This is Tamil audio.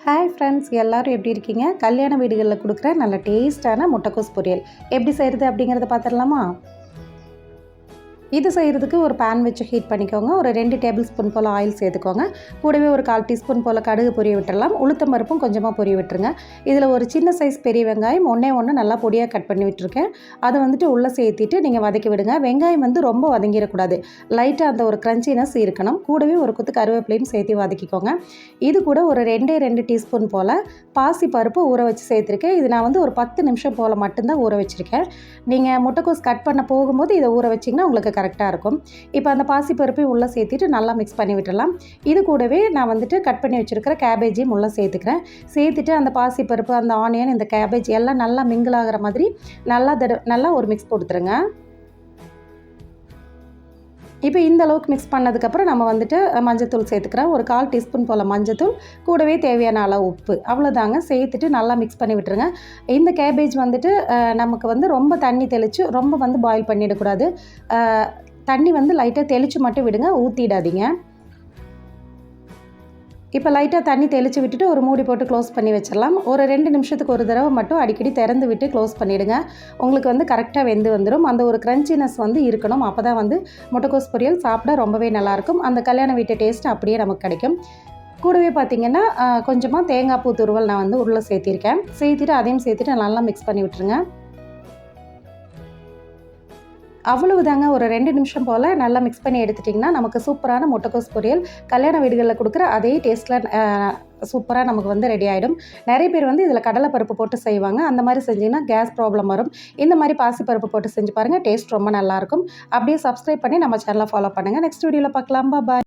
ஹாய் ஃப்ரெண்ட்ஸ், எல்லோரும் எப்படி இருக்கீங்க? கல்யாண வீடுகளில் கொடுக்குற நல்ல டேஸ்ட்டான முட்டைக்கோஸ் பொரியல் எப்படி செய்கிறது அப்படிங்கிறத பார்த்துடலாமா? இது செய்கிறதுக்கு ஒரு பேன் வச்சு ஹீட் பண்ணிக்கோங்க. ஒரு 2 டேபிள் ஸ்பூன் போல் ஆயில் சேர்த்துக்கோங்க. கூடவே ஒரு 1/4 டீஸ்பூன் போல் கடுகு பொரிய விட்டுடலாம். உளுத்தம் பருப்பும் கொஞ்சமாக பொரிய விட்டுருங்க. இதில் ஒரு சின்ன சைஸ் பெரிய வெங்காயம் ஒன்று நல்லா பொடியாக கட் பண்ணி விட்டுருக்கேன். அதை உள்ளே சேர்த்திட்டு நீங்கள் வதக்கி விடுங்க. வெங்காயம் ரொம்ப வதங்கிடக்கூடாது. லைட்டாக அந்த ஒரு க்ரன்ச்சினஸ் இருக்கணும். கூடவே ஒரு கொத்து கருவேப்பிலையும் சேர்த்து வதக்கிக்கோங்க. இது கூட ஒரு 2 டீஸ்பூன் போல் பாசி பருப்பு ஊற வச்சு சேர்த்துருக்கேன். இது நான் ஒரு 10 நிமிஷம் போல் மட்டும்தான் ஊற வச்சுருக்கேன். நீங்கள் முட்டைக்கோஸ் கட் பண்ண போகும்போது இதை ஊற வச்சிங்கன்னா உங்களுக்கு கரெக்டாக இருக்கும். இப்போ அந்த பாசிப்பருப்பையும் உள்ளே சேர்த்துட்டு நல்லா மிக்ஸ் பண்ணி விட்டுடலாம். இது கூடவே நான் கட் பண்ணி வச்சுருக்கிற கேபேஜையும் உள்ளே சேர்த்துக்கிறேன். சேர்த்துட்டு அந்த பாசிப்பருப்பு, அந்த ஆனியன், இந்த கேபேஜ் எல்லாம் நல்லா மிங்கிள் ஆகிற மாதிரி நல்லா ஒரு மிக்ஸ் கொடுத்துருங்க. இப்போ இந்த அளவுக்கு மிக்ஸ் பண்ணதுக்கப்புறம் நம்ம மஞ்சத்தூள் சேர்த்துக்கிறேன். ஒரு 1/4 டீஸ்பூன் போல் மஞ்சத்தூள், கூடவே தேவையான அளவு உப்பு, அவ்வளோதாங்க. சேர்த்துட்டு நல்லா மிக்ஸ் பண்ணி விட்டுருங்க. இந்த கேபேஜ் நமக்கு ரொம்ப தண்ணி தெளித்து ரொம்ப பாயில் பண்ணிடக்கூடாது. தண்ணி லைட்டாக தெளித்து மட்டும் விடுங்க, ஊற்றிடாதீங்க. இப்போ லைட்டாக தண்ணி தெளித்து விட்டுட்டு ஒரு மூடி போட்டு க்ளோஸ் பண்ணி வச்சிடலாம். ஒரு 2 நிமிஷத்துக்கு ஒரு தடவை மட்டும் அடிக்கடி திறந்து விட்டு க்ளோஸ் பண்ணிவிடுங்க. உங்களுக்கு கரெக்டாக வெந்து வந்துடும். அந்த ஒரு க்ரன்ச்சினஸ் இருக்கணும். அப்போ தான் முட்டைக்கோஸ் பொரியல் சாப்பிட ரொம்பவே நல்லாயிருக்கும். அந்த கல்யாண வீட்டு டேஸ்ட் அப்படியே நமக்கு கிடைக்கும். கூடவே பார்த்திங்கன்னா கொஞ்சமாக தேங்காய் பூ துருவல் நான் உள்ளே சேர்த்திருக்கேன். சேர்த்துட்டு அதையும் சேர்த்துட்டு நல்லா மிக்ஸ் பண்ணி விட்டுருங்க. அவ்வளவுதாங்க. ஒரு 2 நிமிஷம் போல் நல்லா மிக்ஸ் பண்ணி எடுத்துட்டிங்கன்னா நமக்கு சூப்பரான முட்டைக்கோஸ் பொரியல் கல்யாண வீடுகளில் கொடுக்குற அதே டேஸ்ட்டில் சூப்பராக நமக்கு ரெடி ஆகிடும். நிறைய பேர் இதில் கடலைப்பருப்பு போட்டு செய்வாங்க. அந்த மாதிரி செஞ்சிங்கன்னா கேஸ் ப்ராப்ளம் வரும். இந்த மாதிரி பாசிப்பருப்பு போட்டு செஞ்சு பாருங்கள். டேஸ்ட் ரொம்ப நல்லாயிருக்கும். அப்படியே சப்ஸ்கிரைப் பண்ணி நம்ம சேனலை ஃபாலோ பண்ணுங்கள். நெக்ஸ்ட் வீடியோவில் பார்க்கலாம். பாய்.